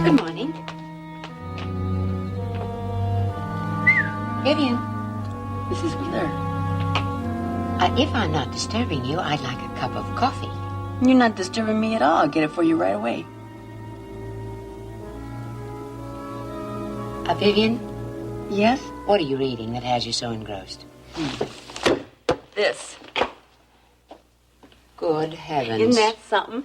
Good morning. Vivian. Mrs. Wheeler. If I'm not disturbing you, I'd like a cup of coffee. You're not disturbing me at all. I'll get it for you right away. Vivian? Yes? What are you reading that has you so engrossed? This. Good heavens. Isn't that something?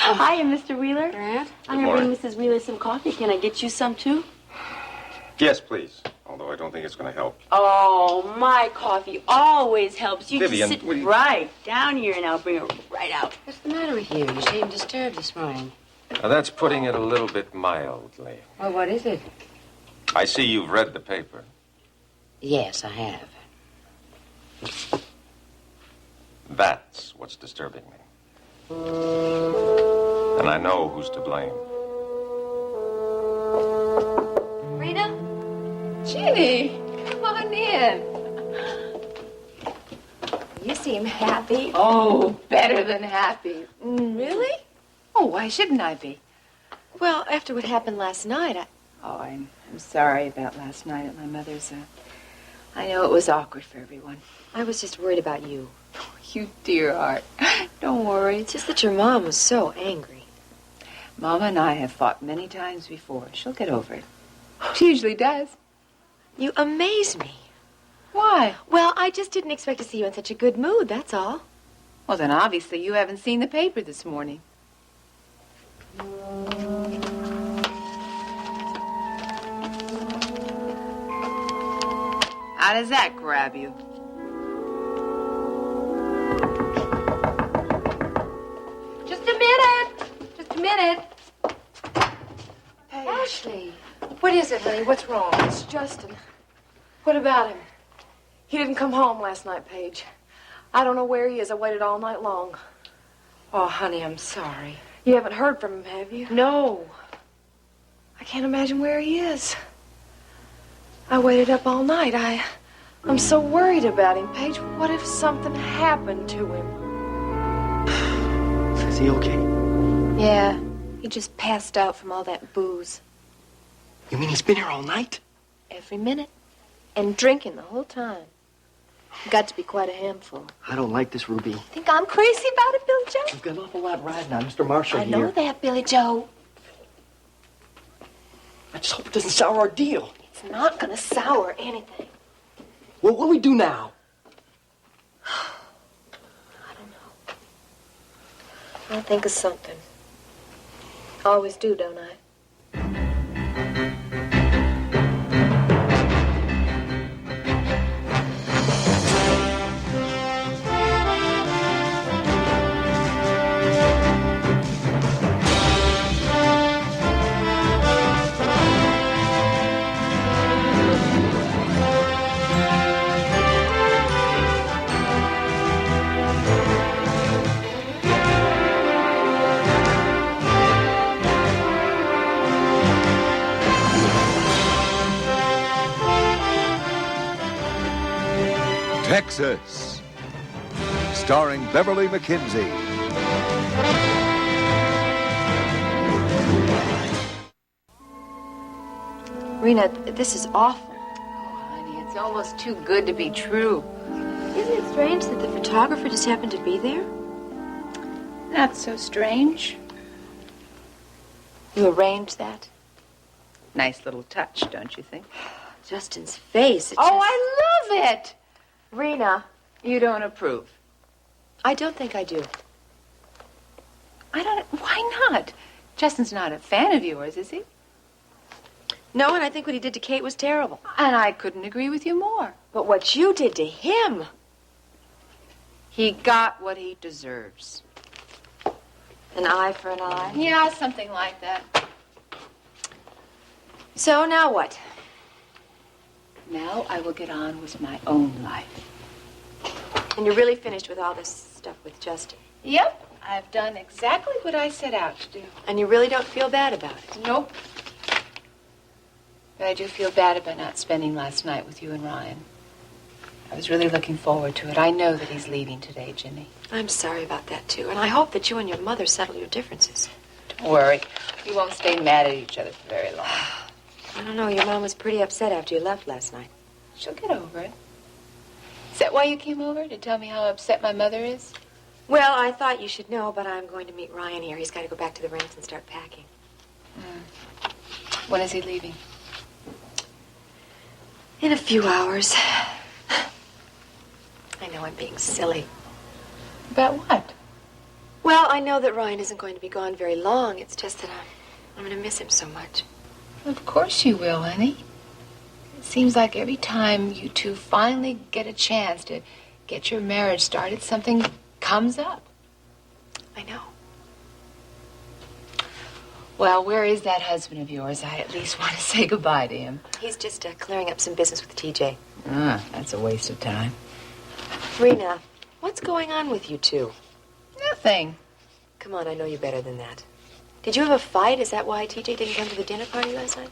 Hiya, Mr. Wheeler. Grant? I'm going to bring Mrs. Wheeler some coffee. Can I get you some, too? Yes, please. Although I don't think it's going to help. Oh, my coffee always helps. You Vivian, just sit right down here, and I'll bring it right out. What's the matter with you? You seem disturbed this morning. Now, that's putting it a little bit mildly. Well, what is it? I see you've read the paper. Yes, I have. That's what's disturbing me. And I know who's to blame. Rena? Ginny, come on in. You seem happy. Oh, better than happy. Really? Oh, why shouldn't I be? Well, after what happened last night, Oh, I'm sorry about last night at my mother's. I know it was awkward for everyone. I was just worried about you. You dear heart. Don't worry. It's just that your mom was so angry. Mama and I have fought many times before. She'll get over it. She usually does. You amaze me. Why? Well, I just didn't expect to see you in such a good mood, that's all. Well, then obviously you haven't seen the paper this morning. How does that grab you? Just a minute. Just a minute. Hey. Ashley. What is it, honey? What's wrong? It's Justin. What about him? He didn't come home last night, Paige. I don't know where he is. I waited all night long. Oh, honey, I'm sorry. You haven't heard from him, have you? No. I can't imagine where he is. I waited up all night. I'm so worried about him, Paige. What if something happened to him? Is he okay? Yeah, he just passed out from all that booze. You mean he's been here all night? Every minute. And drinking the whole time. Got to be quite a handful. I don't like this, Ruby. Think I'm crazy about it, Billy Joe? You've got an awful lot riding on Mr. Marshall I here. know that, Billy Joe. I just hope it doesn't sour our deal. It's not gonna sour anything. Well, what do we do now? I don't know. I'll think of something. I always do, don't I? Texas, starring Beverly McKinsey. Rena, this is awful. Oh, honey, it's almost too good to be true. Isn't it strange that the photographer just happened to be there? Not so strange. You arranged that? Nice little touch, don't you think? Justin's face. I love it! Rena, You don't approve. I don't think I do. Why not? Justin's not a fan of yours, is he? No, and I think what he did to Kate was terrible. And I couldn't agree with you more. But what you did to him... He got what he deserves. An eye for an eye? Yeah, something like that. So now what? Now I will get on with my own life. And you're really finished with all this stuff with Justin? Yep, I've done exactly what I set out to do. And you really don't feel bad about it? Nope. But I do feel bad about not spending last night with you and Ryan. I was really looking forward to it. I know that he's leaving today, Ginny. I'm sorry about that, too. And I hope that you and your mother settle your differences. Don't worry. We won't stay mad at each other for very long. I don't know. Your mom was pretty upset after you left last night. She'll get over it. Is that why you came over? To tell me how upset my mother is? Well, I thought you should know, but I'm going to meet Ryan here. He's got to go back to the ranch and start packing. When is he leaving? In a few hours. I know I'm being silly. About what? Well, I know that Ryan isn't going to be gone very long. It's just that I'm going to miss him so much. Of course you will, honey. It seems like every time you two finally get a chance to get your marriage started, something comes up. I know. Well, where is that husband of yours? I at least want to say goodbye to him. He's just clearing up some business with TJ. That's a waste of time. Rena, what's going on with you two? Nothing. Come on, I know you better than that. Did you have a fight? Is that why TJ didn't come to the dinner party last night?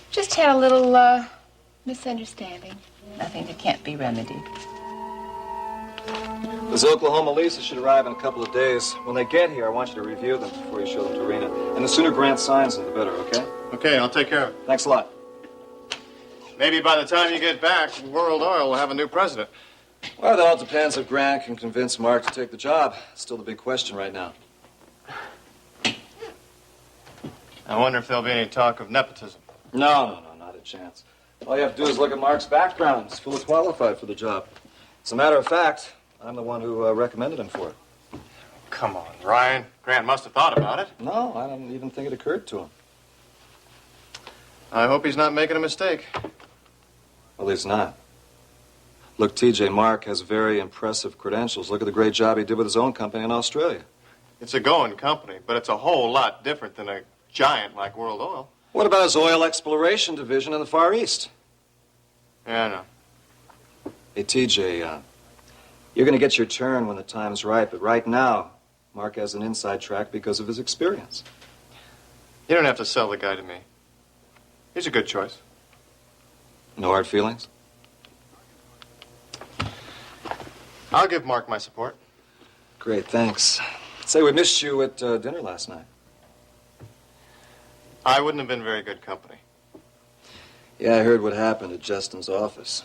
Just had a little, misunderstanding. Nothing that can't be remedied. Those Oklahoma leases should arrive in a couple of days. When they get here, I want you to review them before you show them to Rena. And the sooner Grant signs them, the better, okay? Okay, I'll take care of it. Thanks a lot. Maybe by the time you get back, World Oil will have a new president. Well, that all depends if Grant can convince Mark to take the job. Still the big question right now. I wonder if there'll be any talk of nepotism. No, not a chance. All you have to do is look at Mark's background. He's fully qualified for the job. As a matter of fact, I'm the one who recommended him for it. Come on, Ryan. Grant must have thought about it. No, I don't even think it occurred to him. I hope he's not making a mistake. Well, he's not. Look, TJ, Mark has very impressive credentials. Look at the great job he did with his own company in Australia. It's a going company, but it's a whole lot different than a giant like World Oil. What about his oil exploration division in the Far East? Yeah, I know. Hey, TJ, you're going to get your turn when the time's right, but right now, Mark has an inside track because of his experience. You don't have to sell the guy to me. He's a good choice. No hard feelings? I'll give Mark my support. Great, thanks. Say, we missed you at dinner last night. I wouldn't have been very good company. Yeah, I heard what happened at Justin's office.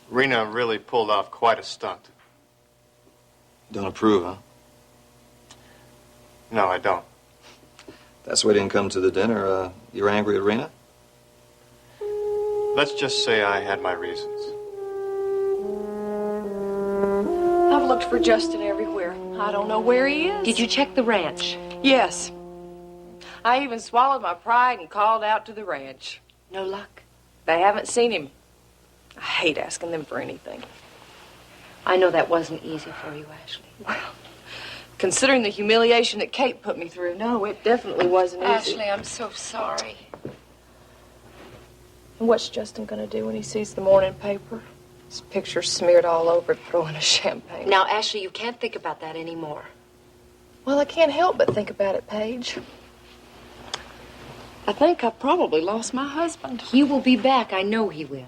Rena really pulled off quite a stunt. Don't approve, huh? No, I don't. That's why you didn't come to the dinner. You were angry at Rena? Let's just say I had my reasons. I've looked for Justin everywhere. I don't know where he is. Did you check the ranch? Yes. I even swallowed my pride and called out to the ranch. No luck. They haven't seen him. I hate asking them for anything. I know that wasn't easy for you, Ashley. Well, considering the humiliation that Kate put me through, no, it definitely wasn't easy. Ashley, I'm so sorry. And what's Justin going to do when he sees the morning paper? His picture smeared all over it, throwing a champagne. Now, Ashley, you can't think about that anymore. Well, I can't help but think about it, Paige. I think I probably lost my husband. He will be back. I know he will.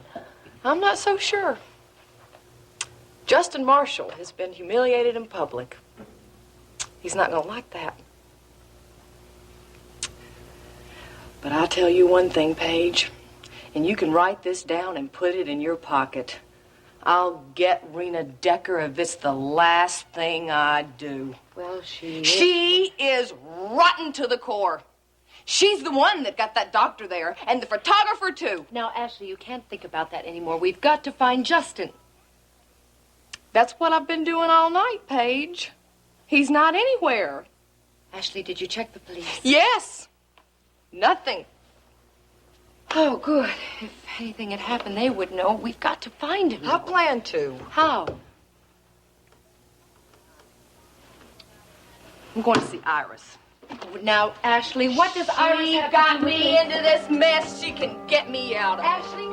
I'm not so sure. Justin Marshall has been humiliated in public. He's not going to like that. But I'll tell you one thing, Paige, and you can write this down and put it in your pocket. I'll get Rena Decker if it's the last thing I do. Well, she is rotten to the core. She's the one that got that doctor there, and the photographer, too. Now, Ashley, you can't think about that anymore. We've got to find Justin. That's what I've been doing all night, Paige. He's not anywhere. Ashley, did you check the police? Yes. Nothing. Oh, good. If anything had happened, they would know. We've got to find him. I plan to. How? I'm going to see Iris. Now, Ashley, what does Iris She have got to do with me it? into this mess. She can get me out of it. Ashley,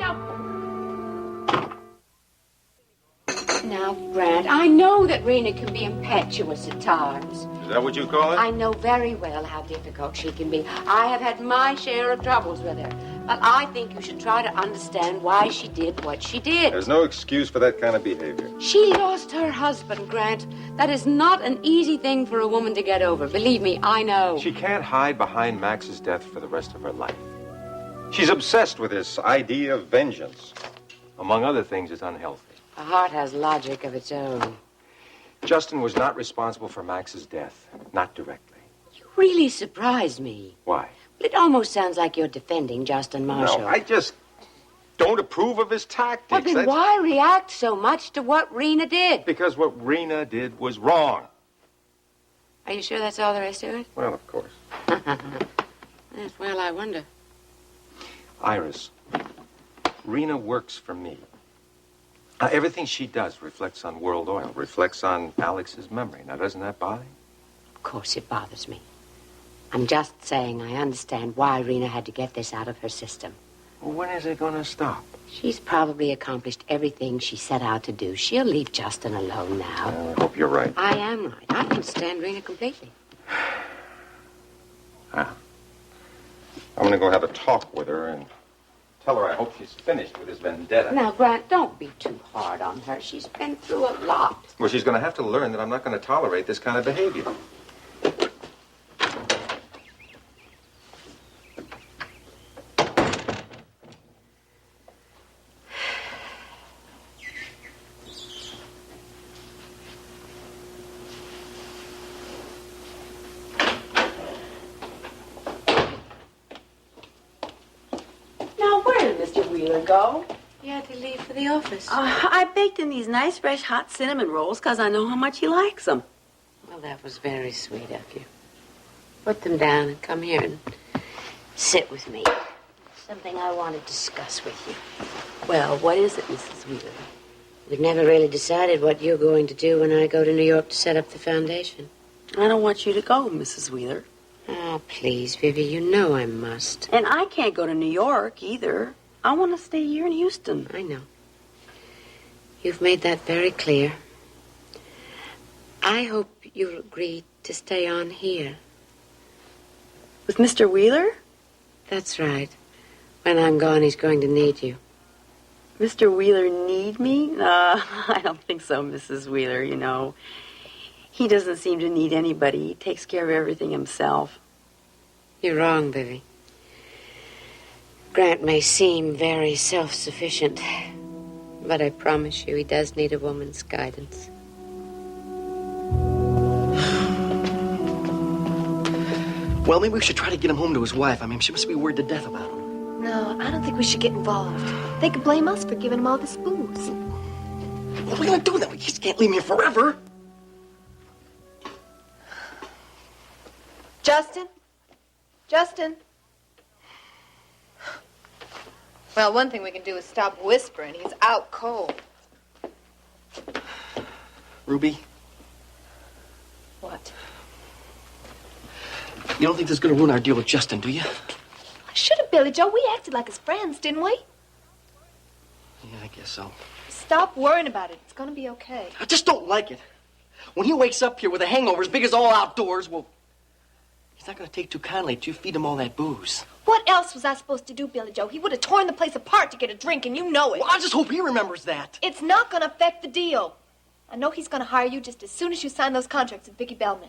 Now, Grant, I know that Rena can be impetuous at times. Is that what you call it? I know very well how difficult she can be. I have had my share of troubles with her. Well, I think you should try to understand why she did what she did. There's no excuse for that kind of behavior. She lost her husband, Grant. That is not an easy thing for a woman to get over. Believe me, I know. She can't hide behind Max's death for the rest of her life. She's obsessed with this idea of vengeance. Among other things, it's unhealthy. A heart has logic of its own. Justin was not responsible for Max's death. Not directly. You really surprised me. Why? It almost sounds like you're defending Justin Marshall. No, I just don't approve of his tactics. Well, then why react so much to what Rena did? Because what Rena did was wrong. Are you sure that's all there is to it? Well, of course. Yes, well, I wonder. Iris, Rena works for me. Everything she does reflects on World Oil, reflects on Alex's memory. Now, doesn't that bother you? Of course it bothers me. I'm just saying I understand why Rena had to get this out of her system. Well, when is it going to stop? She's probably accomplished everything she set out to do. She'll leave Justin alone now. I hope you're right. I am right. I understand Rena completely. I'm going to go have a talk with her and tell her I hope she's finished with this vendetta. Now, Grant, don't be too hard on her. She's been through a lot. Well, she's going to have to learn that I'm not going to tolerate this kind of behavior. Go? He had to leave for the office. I baked him these nice, fresh, hot cinnamon rolls because I know how much he likes them. Well, that was very sweet of you. Put them down and come here and sit with me. Something I want to discuss with you. Well, what is it, Mrs. Wheeler? We've never really decided what you're going to do when I go to New York to set up the foundation. I don't want you to go, Mrs. Wheeler. Oh, please, Vivi, you know I must. And I can't go to New York either. I want to stay here in Houston. I know. You've made that very clear. I hope you'll agree to stay on here. With Mr. Wheeler? That's right. When I'm gone, he's going to need you. Mr. Wheeler need me? I don't think so, Mrs. Wheeler, you know. He doesn't seem to need anybody. He takes care of everything himself. You're wrong, Vivi. Grant may seem very self-sufficient, but I promise you he does need a woman's guidance. Well, maybe we should try to get him home to his wife. I mean, she must be worried to death about him. No, I don't think we should get involved. They could blame us for giving him all this booze. What are we going to do then? We just can't leave him here forever. Justin? Justin? Well, one thing we can do is stop whispering. He's out cold. Ruby? What? You don't think this is going to ruin our deal with Justin, do you? Should have, Billy Joe. We acted like his friends, didn't we? Yeah, I guess so. Stop worrying about it. It's going to be okay. I just don't like it. When he wakes up here with a hangover as big as all outdoors, well, he's not going to take too kindly to you feed him all that booze. What else was I supposed to do, Billy Joe? He would have torn the place apart to get a drink, and you know it. Well, I just hope he remembers that. It's not going to affect the deal. I know he's going to hire you just as soon as you sign those contracts with Vicki Bellman.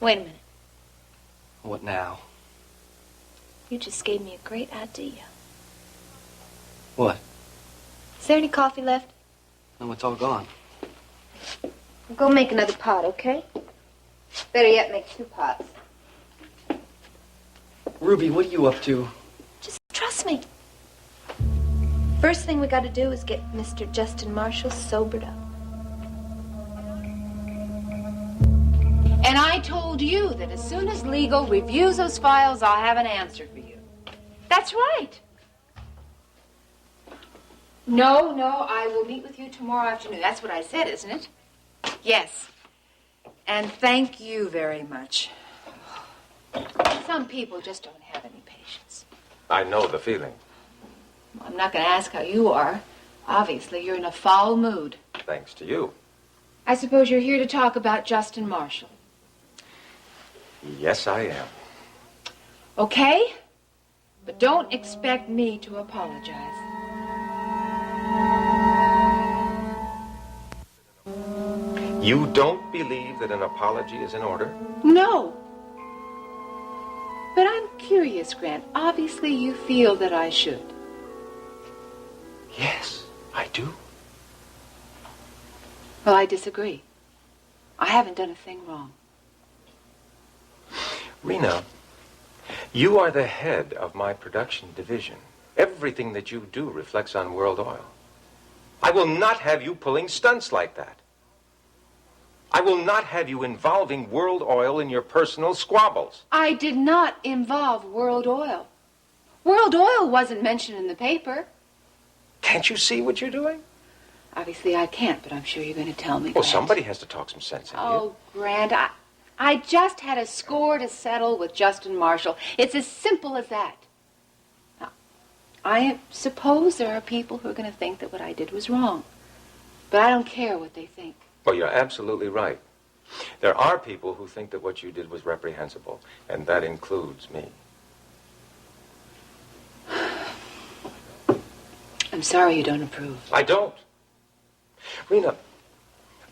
Wait a minute. What now? You just gave me a great idea. What? Is there any coffee left? No, it's all gone. We'll go make another pot, okay? Better yet, make 2 pots. Ruby, what are you up to? Just trust me. First thing we got to do is get Mr. Justin Marshall sobered up. And I told you that as soon as legal reviews those files, I'll have an answer for you. That's right. No, I will meet with you tomorrow afternoon. That's what I said, isn't it? Yes. And thank you very much. Some people just don't have any patience. I know the feeling. I'm not going to ask how you are. Obviously, you're in a foul mood. Thanks to you. I suppose you're here to talk about Justin Marshall. Yes, I am. Okay? But don't expect me to apologize. You don't believe that an apology is in order? No. But I'm curious, Grant. Obviously, you feel that I should. Yes, I do. Well, I disagree. I haven't done a thing wrong. Rena, you are the head of my production division. Everything that you do reflects on World Oil. I will not have you pulling stunts like that. I will not have you involving World Oil in your personal squabbles. I did not involve World Oil. World Oil wasn't mentioned in the paper. Can't you see what you're doing? Obviously, I can't, but I'm sure you're going to tell me. Well, Grant. somebody has to talk some sense into you. Oh, Grant, I just had a score to settle with Justin Marshall. It's as simple as that. Now, I suppose there are people who are going to think that what I did was wrong. But I don't care what they think. Well, you're absolutely right. There are people who think that what you did was reprehensible, and that includes me. I'm sorry you don't approve. I don't. Rena,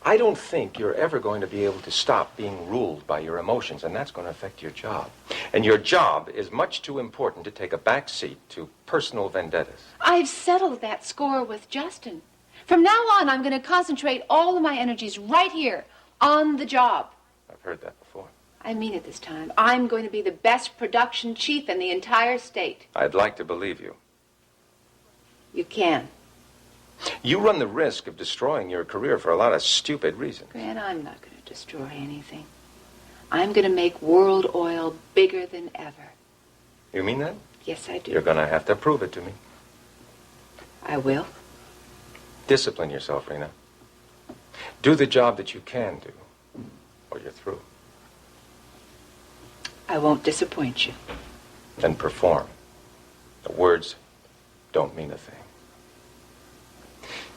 I don't think you're ever going to be able to stop being ruled by your emotions, and that's going to affect your job. And your job is much too important to take a back seat to personal vendettas. I've settled that score with Justin. From now on, I'm going to concentrate all of my energies right here on the job. I've heard that before. I mean it this time. I'm going to be the best production chief in the entire state. I'd like to believe you. You can. You run the risk of destroying your career for a lot of stupid reasons. Grant, I'm not going to destroy anything. I'm going to make World Oil bigger than ever. You mean that? Yes, I do. You're going to have to prove it to me. I will. Discipline yourself, Rena. Do the job that you can do, or you're through. I won't disappoint you. Then perform. The words don't mean a thing.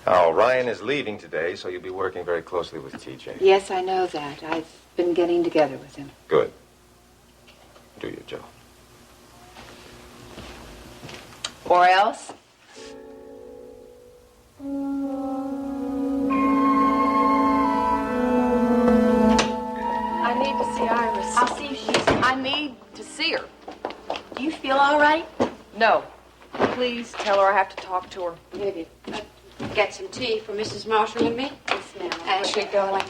Now, Ryan is leaving today, so you'll be working very closely with TJ. Yes, I know that. I've been getting together with him. Good. Do your job. Or else? I need to see Iris. I'll see if she's... I need to see her. Do you feel all right? No. Please tell her I have to talk to her. Maybe. Get some tea for Mrs. Marshall and me? Yes, ma'am. Ashley, darling.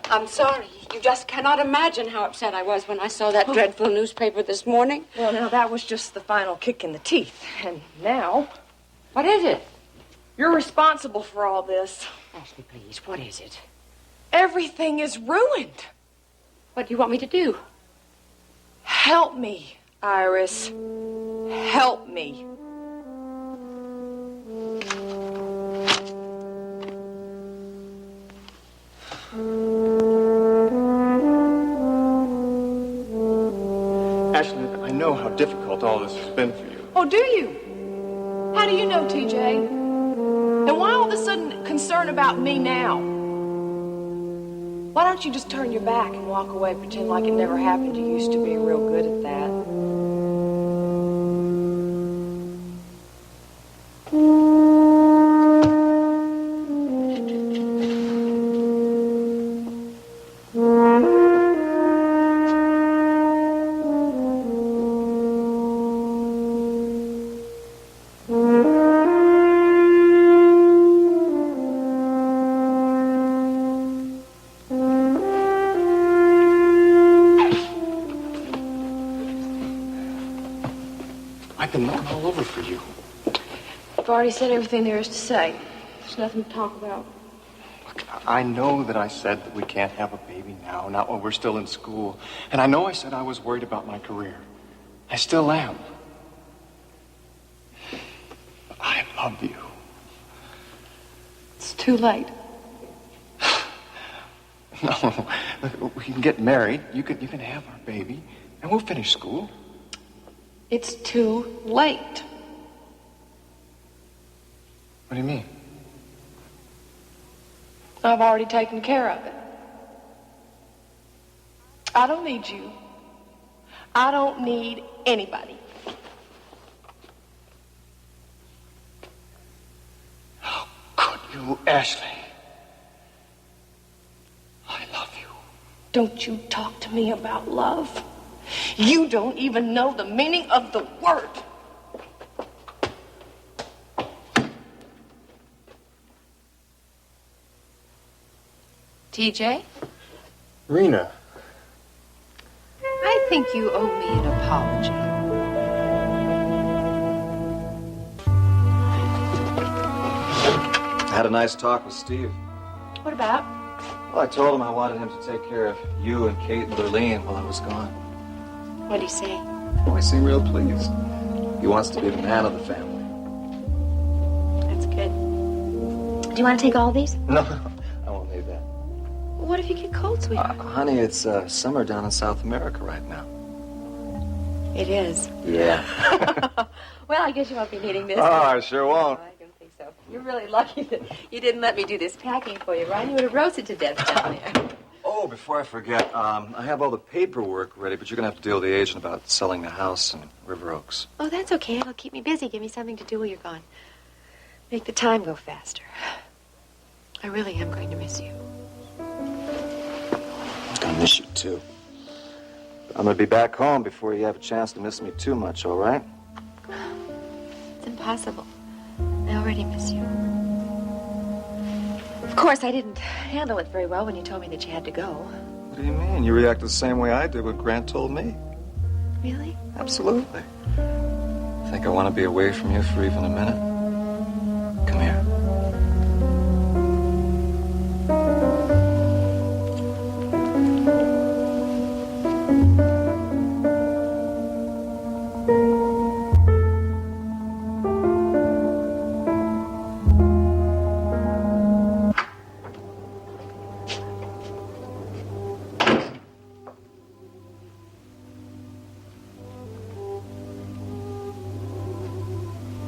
I'm sorry. You just cannot imagine how upset I was when I saw that dreadful newspaper this morning. Well, now, that was just the final kick in the teeth. And now... What is it? You're responsible for all this. Ashley, please, what is it? Everything is ruined. What do you want me to do? Help me, Iris. Help me. Ashley, I know how difficult all this has been for you. Oh, do you? How do you know, TJ? And why all of a sudden concern about me now? Why don't you just turn your back and walk away, pretend like it never happened? You used to be real good at that. I've been looking all over for you. I've already said everything there is to say. There's nothing to talk about. Look, I know that I said that we can't have a baby now, not while we're still in school. And I know I said I was worried about my career. I still am. But I love you. It's too late. No, look, we can get married. You can have our baby, and we'll finish school. It's too late. What do you mean? I've already taken care of it. I don't need you. I don't need anybody. How could you, Ashley? I love you. Don't you talk to me about love. You don't even know the meaning of the word. TJ, Rena. I think you owe me an apology. I had a nice talk with Steve. What about? Well, I told him I wanted him to take care of you and Kate and Lurleen while I was gone. What'd he say? Oh, he seemed real pleased. He wants to be the man of the family. That's good. Do you want to take all these? No, I won't need that. What if you get cold, sweetheart? Honey, it's summer down in South America right now. It is. Yeah. Well, I guess you won't be needing this. Oh, I sure won't. I don't think so. You're really lucky that you didn't let me do this packing for you, Ryan. You would have roasted to death down there. Oh, before I forget, I have all the paperwork ready, but you're going to have to deal with the agent about selling the house in River Oaks. Oh, that's okay. It'll keep me busy. Give me something to do while you're gone. Make the time go faster. I really am going to miss you. I'm going to miss you, too. I'm going to be back home before you have a chance to miss me too much, all right? It's impossible. I already miss you. Of course, I didn't handle it very well when you told me that you had to go. What do you mean? You reacted the same way I did when Grant told me. Really? Absolutely. Think I want to be away from you for even a minute? Come here.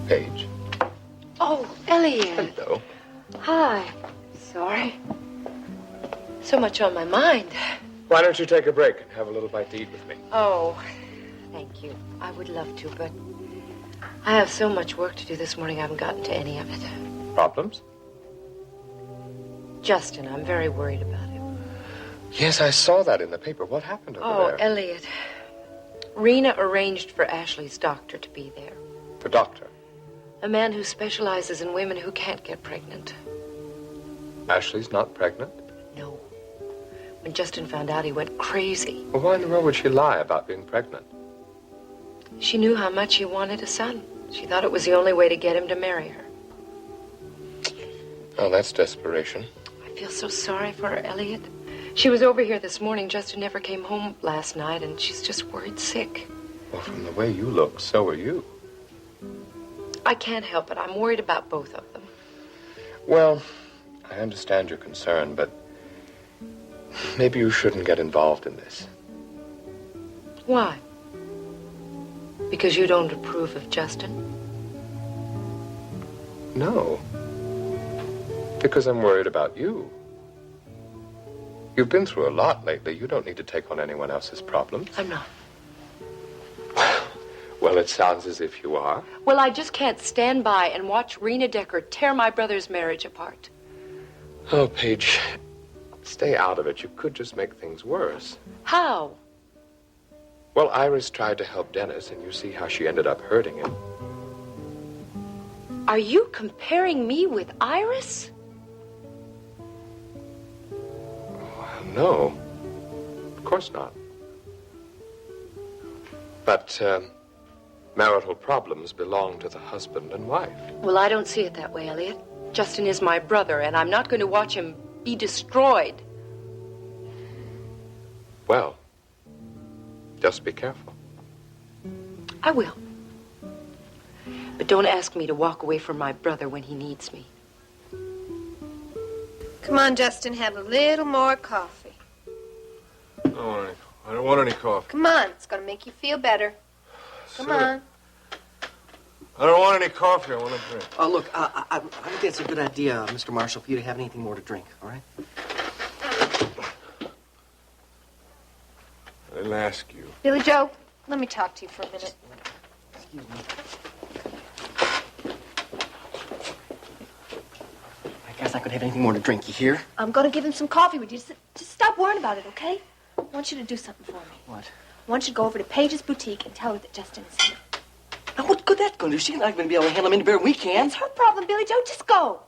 Paige. Oh, Elliot. Hello. Hi. Sorry. So much on my mind. Why don't you take a break and have a little bite to eat with me? Oh, thank you. I would love to, but I have so much work to do this morning, I haven't gotten to any of it. Problems? Justin, I'm very worried about him. Yes, I saw that in the paper. What happened over Oh, there? Elliot. Rena arranged for Ashley's doctor to be there. The doctor. A man who specializes in women who can't get pregnant. Ashley's not pregnant? No. When Justin found out, he went crazy. Well, why in the world would she lie about being pregnant? She knew how much he wanted a son. She thought it was the only way to get him to marry her. Oh, that's desperation. I feel so sorry for her, Elliot. She was over here this morning. Justin never came home last night, and she's just worried sick. Well, from the way you look, so are you. I can't help it. I'm worried about both of them. Well, I understand your concern, but maybe you shouldn't get involved in this. Why? Because you don't approve of Justin? No. Because I'm worried about you. You've been through a lot lately. You don't need to take on anyone else's problems. I'm not. Well, it sounds as if you are. Well, I just can't stand by and watch Rena Decker tear my brother's marriage apart. Oh, Paige, stay out of it. You could just make things worse. How? Well, Iris tried to help Dennis, and you see how she ended up hurting him. Are you comparing me with Iris? Well, no. Of course not. But, marital problems belong to the husband and wife. Well, I don't see it that way, Elliot. Justin is my brother, and I'm not going to watch him be destroyed. Well, just be careful. I will. But don't ask me to walk away from my brother when he needs me. Come on, Justin, have a little more coffee. I don't want any coffee. Come on, it's going to make you feel better. Come on. I don't want any coffee. I want a drink. Oh, look, I think it's a good idea, Mr. Marshall, for you to have anything more to drink, all right? I didn't ask you. Billy Joe, Let me talk to you for a minute. Excuse me. I guess I could have anything more to drink. You hear? I'm going to give him some coffee. Would you just stop worrying about it, okay? I want you to do something for me. What? I want you to go over to Paige's boutique and tell her that Justin is here. Now, what good that's going to do? She's not going to be able to handle him any better than we can. It's her problem, Billy Joe. Just go.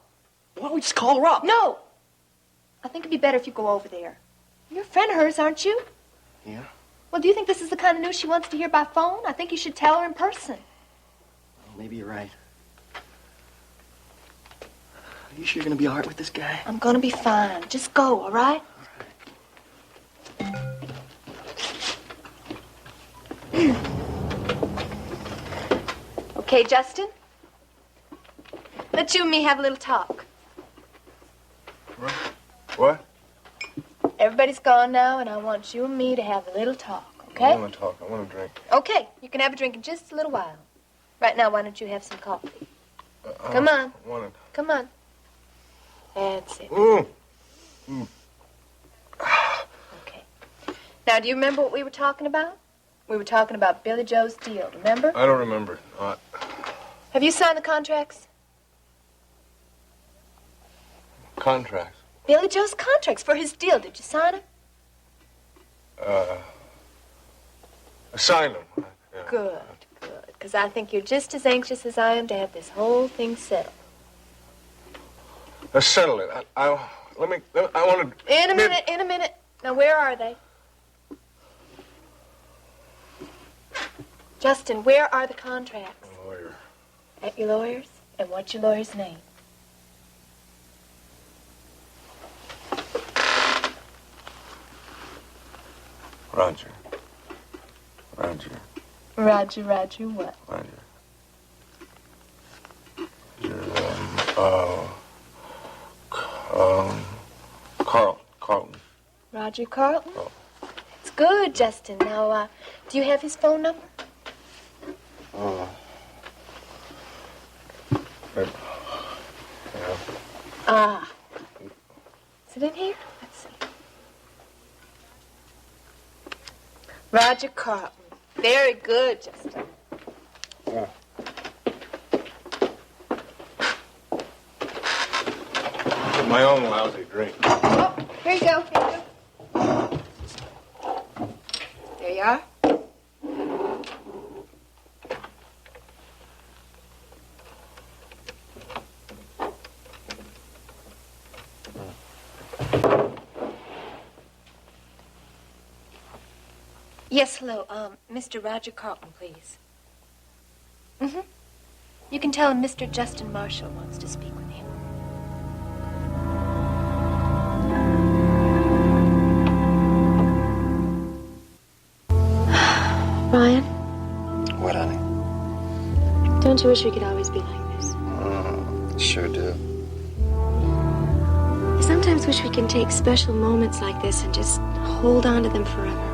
Why don't we just call her up? No. I think it'd be better if you go over there. You're a friend of hers, aren't you? Yeah. Well, do you think this is the kind of news she wants to hear by phone? I think you should tell her in person. Well, maybe you're right. Are you sure you're going to be all right with this guy? I'm going to be fine. Just go, all right? Okay, Justin? Let you and me have a little talk. What? Everybody's gone now, and I want you and me to have a little talk, I okay? want to talk. I want to drink. Okay, you can have a drink in just a little while. Right now, why don't you have some coffee? Come on. I want Come on. That's it. to. Okay. Now, do you remember what we were talking about? We were talking about Billy Joe's deal, remember? I don't remember. Have you signed the contracts? Contracts. Billy Joe's contracts for his deal. Did you sign them? Sign them. Yeah. Good, good. Because I think you're just as anxious as I am to have this whole thing settled. Let's settle it. I want to. In a minute. Now, where are they? Justin, where are the contracts? Lawyer. At your lawyer's? And what's your lawyer's name? Roger. Roger. Roger what? Roger. Carlton. Roger Carlton? Oh. It's good, Justin. Now, do you have his phone number? Yeah. Ah. Is it in here? Let's see. Roger Carlton. Very good, Justin. Yeah. My own lousy drink. Oh, here you go. There you are. Yes, hello. Mr. Roger Carlton, please. Mm-hmm. You can tell him Mr. Justin Marshall wants to speak with him. Ryan? What, honey? Don't you wish we could always be like this? Sure do. I sometimes wish we can take special moments like this and just hold on to them forever.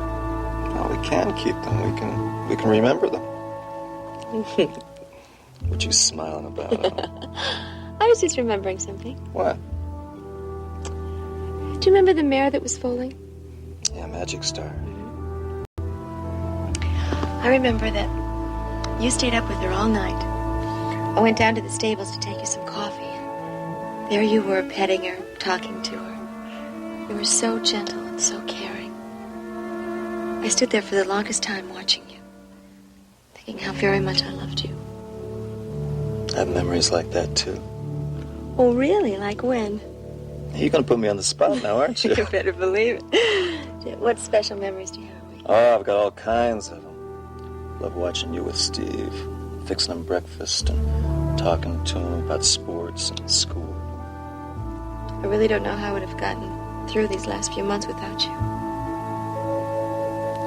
Well, we can keep them. We can remember them. What you smiling about? I was just remembering something. What? Do you remember the mare that was foaling? Yeah, Magic Star. I remember that you stayed up with her all night. I went down to the stables to take you some coffee. There you were, petting her, talking to her. You were so gentle and so caring. I stood there for the longest time watching you, thinking how very much I loved you. I have memories like that, too. Oh, really? Like when? You're going to put me on the spot now, aren't you? You better believe it. What special memories do you have? Oh, I've got all kinds of them. Love watching you with Steve, fixing him breakfast and talking to him about sports and school. I really don't know how I would have gotten through these last few months without you.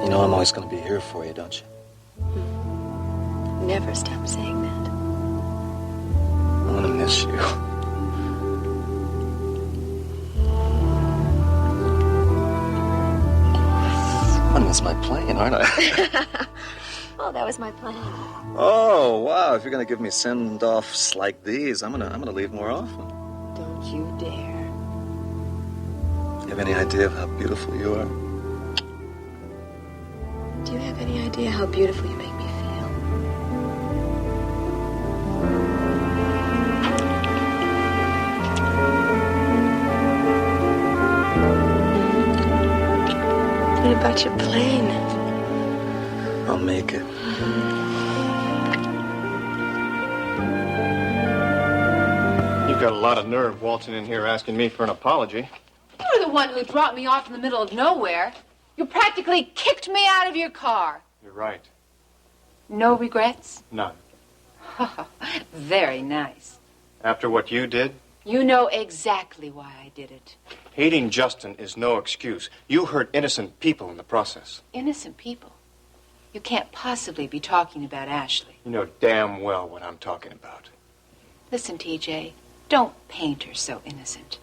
You know I'm always going to be here for you, don't you? Never stop saying that. I'm going to miss you. I'm going to miss my plane, aren't I? Oh, that was my plan. Oh, wow. If you're going to give me send-offs like these, I'm gonna leave more often. Don't you dare. You have any idea of how beautiful you are? Do you have any idea how how beautiful you make me feel. What about your plane? I'll make it. You've got a lot of nerve waltzing in here asking me for an apology. You're the one who dropped me off in the middle of nowhere. You practically kicked me out of your car. You're right. No regrets? None. Very nice. After what you did, You know exactly why I did it. hating Justin is no excuse. You hurt innocent people in the process. Innocent people. You can't possibly be talking about Ashley. You know damn well what I'm talking about. Listen, TJ, don't paint her so innocent.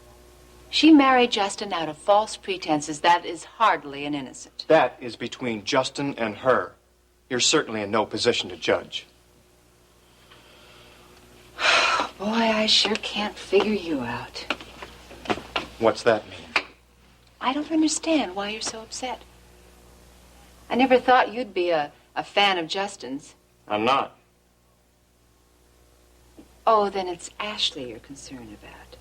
She married Justin out of false pretenses. That is hardly an innocent. That is between Justin and her. You're certainly in no position to judge. Boy, I sure can't figure you out. What's that mean? I don't understand why you're so upset. I never thought you'd be a fan of Justin's. I'm not. Oh, then it's Ashley you're concerned about.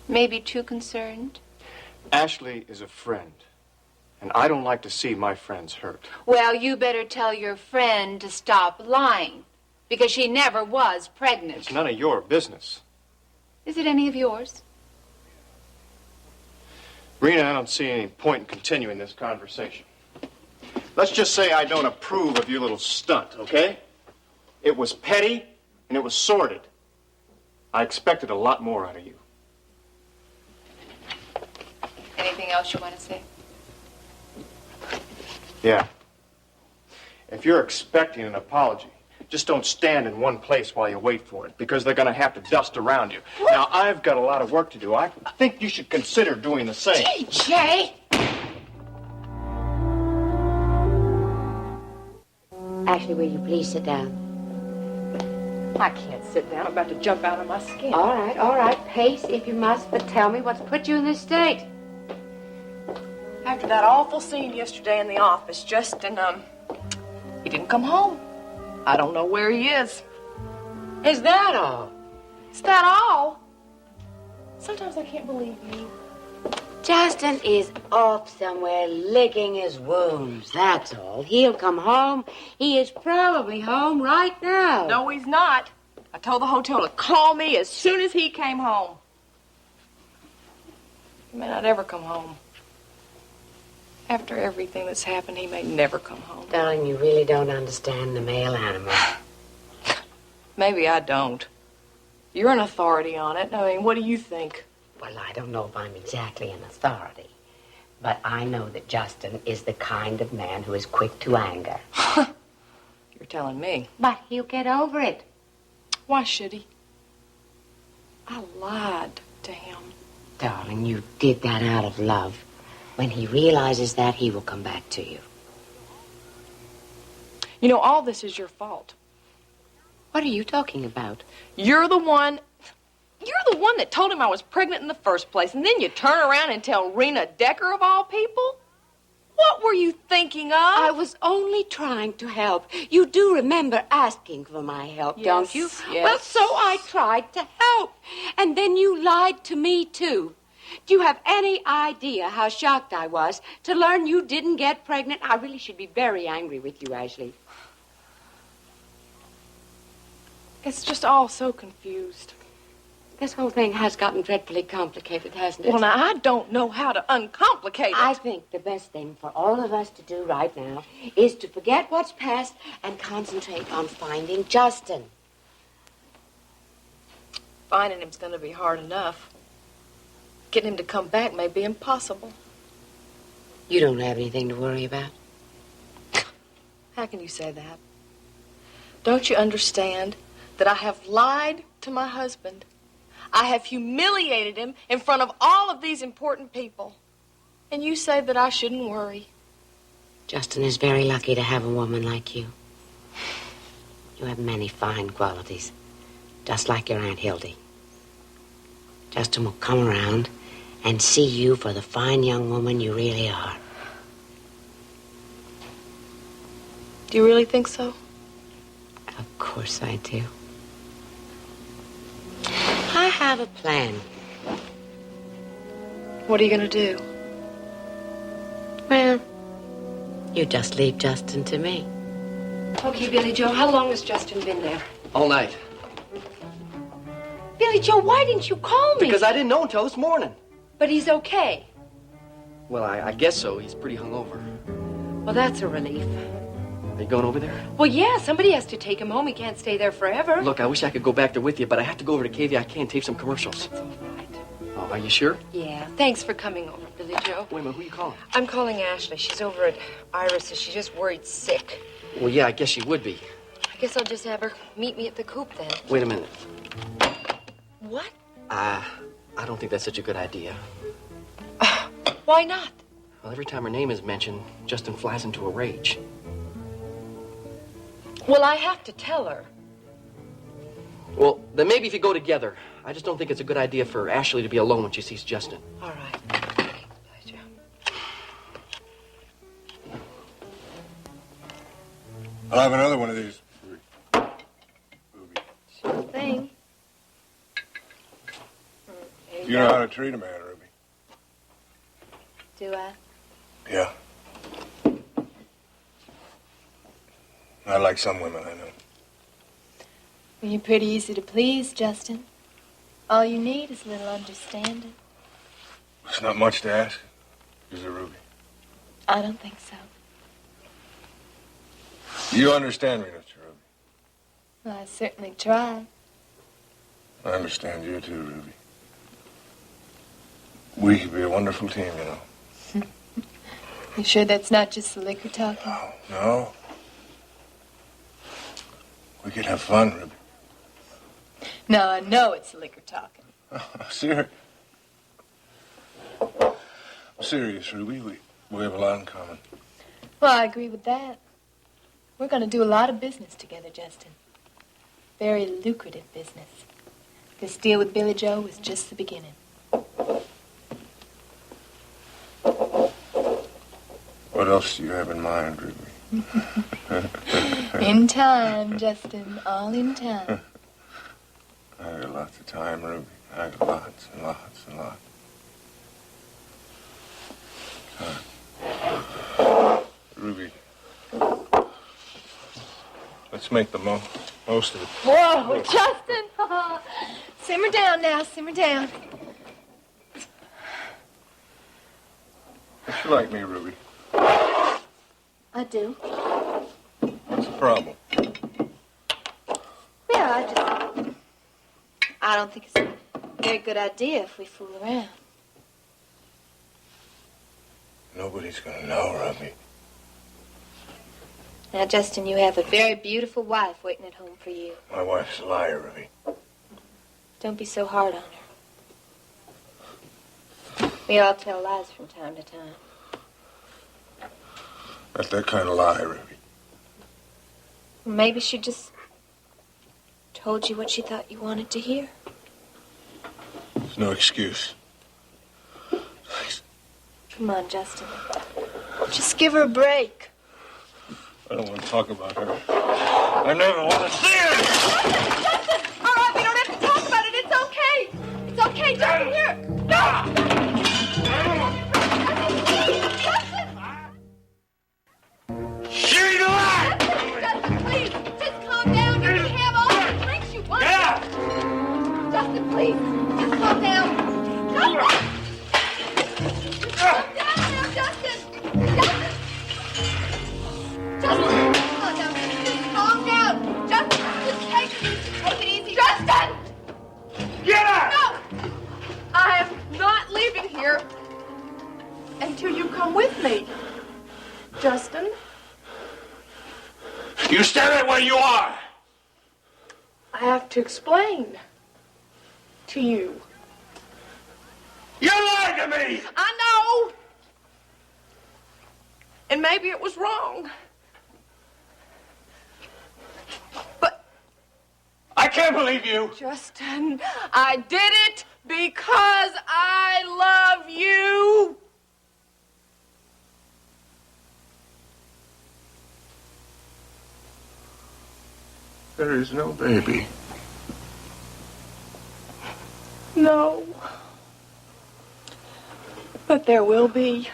Maybe too concerned? Ashley is a friend, and I don't like to see my friends hurt. Well, you better tell your friend to stop lying, because she never was pregnant. It's none of your business. Is it any of yours? Rena, I don't see any point in continuing this conversation. Let's just say I don't approve of your little stunt, okay? It was petty, and it was sordid. I expected a lot more out of you. Anything else you want to say? Yeah. If you're expecting an apology, just don't stand in one place while you wait for it, because they're going to have to dust around you. Now, I've got a lot of work to do. I think you should consider doing the same. TJ! Ashley, will you please sit down? I can't sit down. I'm about to jump out of my skin. All right. Pace if you must, but tell me what's put you in this state. After that awful scene yesterday in the office, Justin, he didn't come home. I don't know where he is. Is that all? Is that all? Sometimes I can't believe you. Justin is off somewhere licking his wounds, that's all. He'll come home. He is probably home right now. No, he's not. I told the hotel to call me as soon as he came home. He may not ever come home. After everything that's happened, he may never come home. Darling, you really don't understand the male animal. Maybe I don't. You're an authority on it. I mean, what do you think? Well, I don't know if I'm exactly an authority, but I know that Justin is the kind of man who is quick to anger. You're telling me. But he'll get over it. Why should he? I lied to him. Darling, you did that out of love. When he realizes that, he will come back to you. You know, all this is your fault. What are you talking about? You're the one that told him I was pregnant in the first place, and then you turn around and tell Rena Decker of all people? What were you thinking of? I was only trying to help. You do remember asking for my help, Yes, don't you? yes. Well, so I tried to help. And then you lied to me, too. Do you have any idea how shocked I was to learn you didn't get pregnant? I really should be very angry with you, Ashley. It's just all so confused. This whole thing has gotten dreadfully complicated, hasn't it? Well, now, I don't know how to uncomplicate it. I think the best thing for all of us to do right now is to forget what's past and concentrate on finding Justin. Finding him's going to be hard enough. Getting him to come back may be impossible. You don't have anything to worry about? How can you say that? Don't you understand that I have lied to my husband? I have humiliated him in front of all of these important people. And you say that I shouldn't worry. Justin is very lucky to have a woman like you. You have many fine qualities, just like your Aunt Hildy. Justin will come around and see you for the fine young woman you really are. Do you really think so? Of course I do. I have a plan. What are you going to do? Well, you just leave Justin to me. Okay, Billy Joe, how long has Justin been there? All night. Billy Joe, why didn't you call me? Because I didn't know until this morning. But he's okay. Well, I guess so. He's pretty hungover. Well, that's a relief. Are you going over there? Well, yeah, somebody has to take him home. He can't stay there forever. Look, I wish I could go back there with you, but I have to go over to KVIK and tape some commercials. That's all right. Oh, are you sure? Yeah, thanks for coming over, Billy Joe. Wait a minute, who are you calling? I'm calling Ashley. She's over at Iris's. She's just worried sick. Well, yeah, I guess she would be. I guess I'll just have her meet me at the coop then. Wait a minute. What? I don't think that's such a good idea. Why not? Well, every time her name is mentioned, Justin flies into a rage. Well, I have to tell her. Well, then maybe if you go together. I just don't think it's a good idea for Ashley to be alone when she sees Justin. All right. Okay, Billy Joe. I'll have another one of these. Sure thing. You know how to treat a man, Ruby. Do I? Yeah. Not like some women I know. Well, you're pretty easy to please, Justin. All you need is a little understanding. It's not much to ask, is it, Ruby? I don't think so. You understand me, don't you, Ruby? Well, I certainly try. I understand you too, Ruby. We could be a wonderful team, you know. You sure that's not just the liquor talking? Oh, no. We could have fun, Ruby. No, I know it's the liquor talking. Serious. Serious, Ruby. We have a lot in common. Well, I agree with that. We're going to do a lot of business together, Justin. Very lucrative business. This deal with Billy Joe was just the beginning. What else do you have in mind, Ruby? In time, Justin. All in time. I got lots of time, Ruby. I got lots and lots and lots. Ruby, let's make the most of it. Whoa, Justin! Simmer down now, simmer down. Don't you like me, Ruby? I do. What's the problem? Yeah, I don't think it's a very good idea if we fool around. Nobody's gonna know, Ruby. Now, Justin, you have a very beautiful wife waiting at home for you. My wife's a liar, Ruby. Don't be so hard on her. We all tell lies from time to time. Not that kind of lie, Ruby. Maybe she just told you what she thought you wanted to hear. There's no excuse. Come on, Justin. Just give her a break. I don't want to talk about her. I never want to see her! Justin! All right, we don't have to talk about it. It's okay. It's okay, Justin. Here. No! She's alive! Justin, please. Just calm down. You can have all the drinks you want. Yeah! Justin, please. Just calm down. Justin! Calm down now, Justin. Justin! Justin, come on now. Just calm down. Justin, just take it easy. Take it easy. Justin! Get out! No! I am not leaving here until you come with me. Justin? You stay right where you are! I have to explain to you. You lied to me! I know. And maybe it was wrong. But I can't believe you! Justin, I did it because I love you. There is no baby. No. But there will be.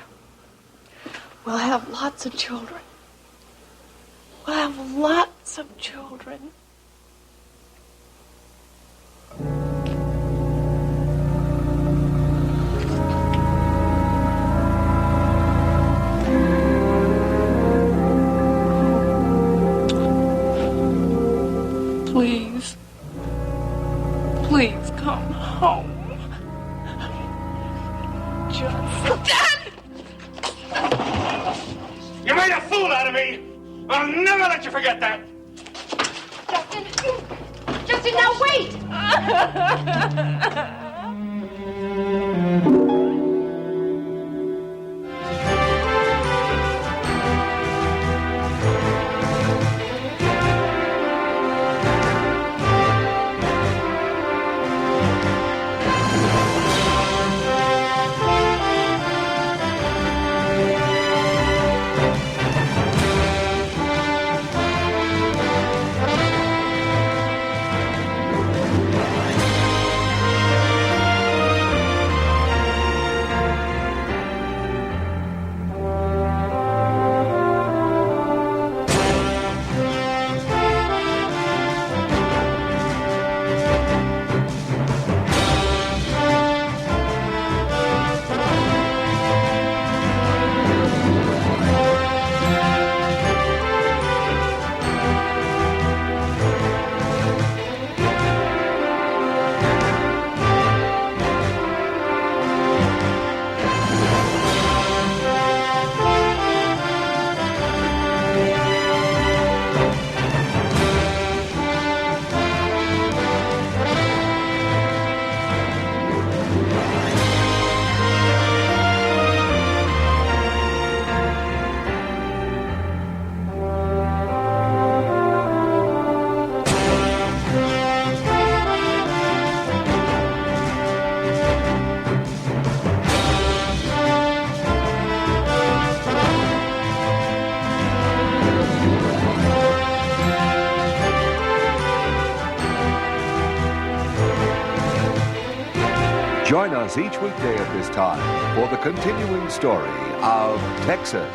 We'll have lots of children. We'll have lots of children. Please. Please come home. Justin! You made a fool out of me! I'll never let you forget that! Justin! Justin, now wait! Join us each weekday at this time for the continuing story of Texas.